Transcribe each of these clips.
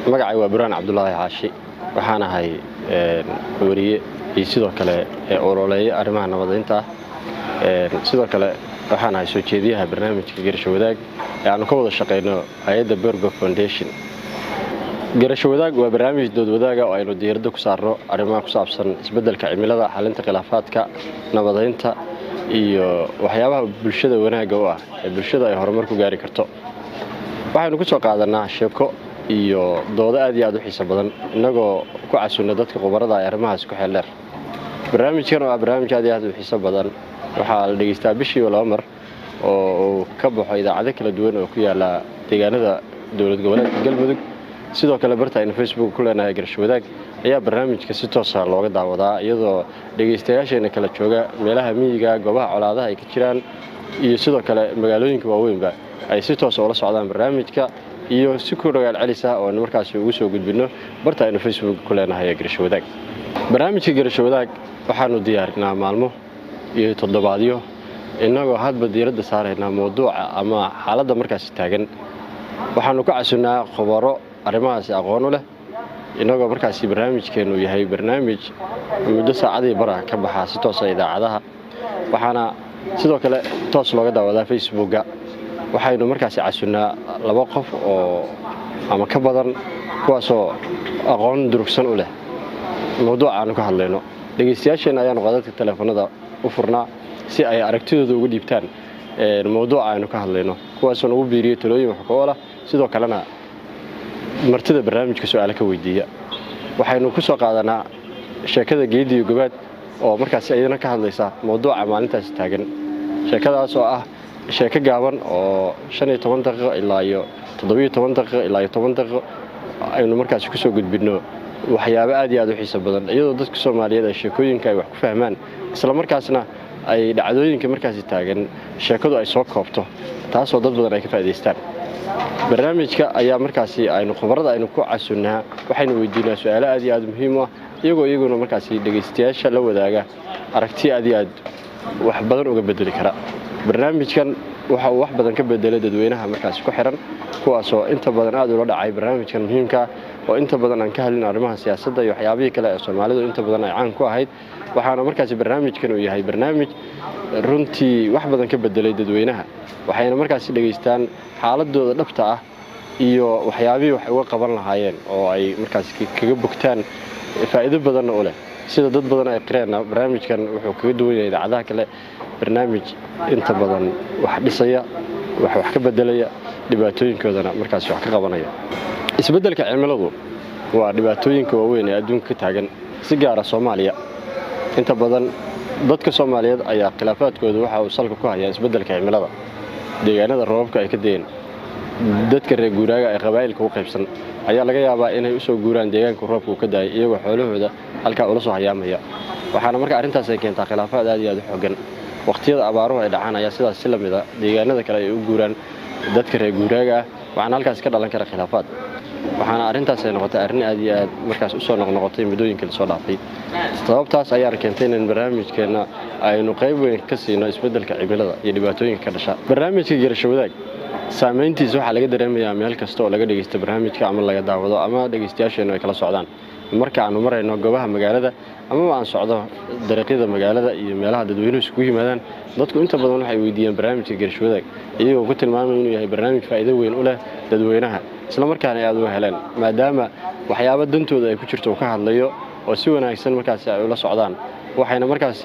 magacay waa Burhaan Cabdullaahi Xaashi waxaan ahay wariye iyo sidoo kale ololeeye arrimaha nabadeynta sidoo kale waxaan ahay soo jeediyaha barnaamijka Garasho Wadaag ee aan ka wada shaqeyno hay'adda Bergo Foundation. Garasho Wadaag waa barnaamij dood wadaaga oo aynu diiradda ku saarno arrimaha ku saabsan isbeddelka cimilada, xalinta khilaafaadka, nabadeynta iyo waxyaabaha bulshada wanaagga u ah ee bulshada ay horumar ku gaari karto. Waxaanu ku soo qaadanaa sheeko iyo doodo aad iyo aad u xiiso badan inagoo ku casuuna dadka khubarada ee arrimahaas ku xeel dheer. Barnaamijkan waa barnaamij aad iyo aad u xiiso badan waxaa la dhageystaa bishii 2 mar oo ka baxo idaacado kala duwan oo ku yaala deegaanada dowlad goboleedka Galmudug. sidoo kale bartaayna Facebook ku leenahay Garasho Wadaag ayaa barnaamijka si toos ah looga daawadaa iyadoo dhageystayaasheena kala jooga meelaha miyiga, goobaha colaadaha ay ka jiraan iyo sidoo kale magaalooyinka waaweynba ay si toos ah ula socdaan barnaamijka iyo si ku rogaal celisa oo markaas ugu soo gudbino bartaayna Facebook ku leenahay Garasho Wadaag. Barnaamijka Garasho Wadaag waxaanu diyaarinaa maalmo iyo toddobaadyo inagoo hadba diiradda saarayna mowduuca ama xaaladda markaas taagan. Waxaanu ka casuunaa khubaro arrimahaas aqoon u leh inagoo markaas barnaamijkeenu yahay barnaamij muddo saacadii bara ka baxa si toos ah idaacadaha. Waxaana sidoo kale toos looga daawadaa Facebook-ga. Waxaynu markaas casuunaa 2 qof oo ama ka badan kuwaasoo aqoon durugsan u leh mowduuca aanu ka hadlayno. Dhageystayaasheena ayaanu qadadka telefoonada u furnaa si ay aragtidooda ugu dhiibtaan mowduuca aanu ka hadlayno, kuwaasoo ugu biiriyo talooyin wax ku ool ah sidoo kalena martida barnaamijka su'aalo ka weydiiya. Waxaynu ku soo qaadanaa sheekada Geedi iyo Gabaad oo markaas ayadana ka hadlaysa mowduuca maalintaas taagan. Sheekadaas oo ah sheeko gaaban oo 15 daqiiqo ilaa 17 daqiiqo ilaa 10 daqiiqo aynu markaas ku soo gudbino waxyaabo aad iyo aad u xiiso badan iyadoo dadka Soomaaliyeed ay sheekooyinka ay wax ku fahmaan isla markaasna ay dhacdooyinka markaas taagan sheekadu ay soo koobto taasoo dad badan ay ka faa'iideystaan. Barnaamijka ayaa markaas aynu khubarada aynu ku casuunaa waxaynu weydiinaa su'aalo aad iyo aad muhiim ah iyaguna markaas dhageystayaasha la wadaaga aragti aad iyo aad wax badan uga bedeli kara. Barnaamijkan waxa uu wax badan ka bedelay dadweynaha markaas ku xiran kuwaasoo inta badan aad ula dhacay barnaamijkan muhiimka oo inta badan aan ka hadlin arrimaha siyaasadda iyo waxyaabihii kale ee Soomaalidu inta badan ay caan ku ahayd. Waxaana markaas barnaamijkan uu yahay barnaamij runtii wax badan ka bedelay dadweynaha. Waxayna markaas dhageystaan xaaladooda dhabta ah iyo waxyaabihii wax uga qaban lahaayeen oo ay markaas kaga bogtaan faa'iido badan u leh. Sida dad badan ay qireen barnaamijkan wuxuu kaga duwan yahay idaacadaha kale barnaamij inta badan wax dhisaya, wax ka bedelaya, dhibaatooyinkoodana markaas wax ka qabanaya. Isbeddelka cimiladu waa dhibaatooyinka waaweyn ee adduunka ka taagan si gaar ah Soomaaliya. Inta badan dadka Soomaaliyeed ayaa khilaafaadkooda waxa uu salka ku hayaa isbeddelka cimilada. Deegaanada roobabka ay ka deeyeen dadka reer guuraaga ee qabaa'ilka u qaybsan ayaa laga yaabaa inay u soo guuraan deegaanka roobka uu ka daay iyagoo xoolahooda halka ula soo hayaamaya. Waxaana markaa arrintaas ay keentaa khilaafaad aad iyo aad u xooggan. Waqtiyada abaaruhu ay dhacaan ayaa sidaas si lamid ah deegaanada kale ay u guuraan dadka reer guuraaga ah waxaana halkaas ka dhalan kara khilaafaad. Waxaana arrintaas ay noqotay arrin aad iyo aad markaas u soo noqnoqotay muddooyinkii la soo dhaafay. Sababtaas ayaa keentay in barnaamijkeena aynu qayb weyn ka siino isbeddelka cimilada iyo dhibaatooyinka ka dhasha. Barnaamijka Garasho Wadaag saameyntiisa waxaa laga dareemayaa meel kasta oo laga dhageysto barnaamijka ama laga daawado ama dhageystayaasheenu ay kala socdaan. Marka aanu marayno goobaha magaalada ama aan socdo dariiqyada magaalada iyo meelaha dadweynuhu isugu yimaadaan dadku inta badan waxay weydiiyaan barnaamijka Garasho Wadaag iyagoo ku tilmaamay inuu yahay barnaamij faa'iido weyn u leh dadweynaha isla markaana ay aad uga heleen maadaama waxyaabo dantooda ay ku jirto uu ka hadlayo oo si wanaagsan markaas ay ula socdaan. Waxayna markaas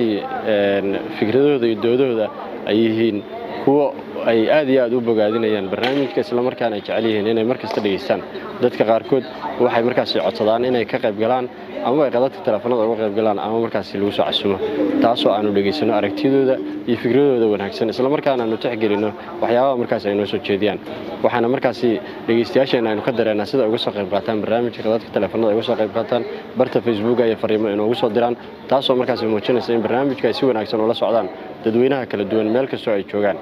fikradooda iyo doodooda ay yihiin kuwa ay aad iyo aad u bogaadinayaan barnaamijka isla markaana ay jecel yihiin inay markasta dhageystaan. Dadka qaarkood waxay markaas codsadaan inay ka qayb galaan ama ay qadadka telefoonada uga qayb galaan ama markaas lagu soo casuumo taasoo aanu dhageysano aragtidooda iyo fikradooda wanaagsan isla markaana aanu tixgelino waxyaabaha markaas ay noo soo jeediyaan. Waxaana markaas dhageystayaasheena aynu ka dareennaa sida uga soo qayb qaataan barnaamijka qadadka telefoonada uga soo qayb qaataan barta Facebook ay fariimo inoogu soo diraan taasoo markaas muujinaysa in barnaamijka ay si wanaagsan ula socdaan dadweynaha kala duwan meel kasta oo ay joogaan.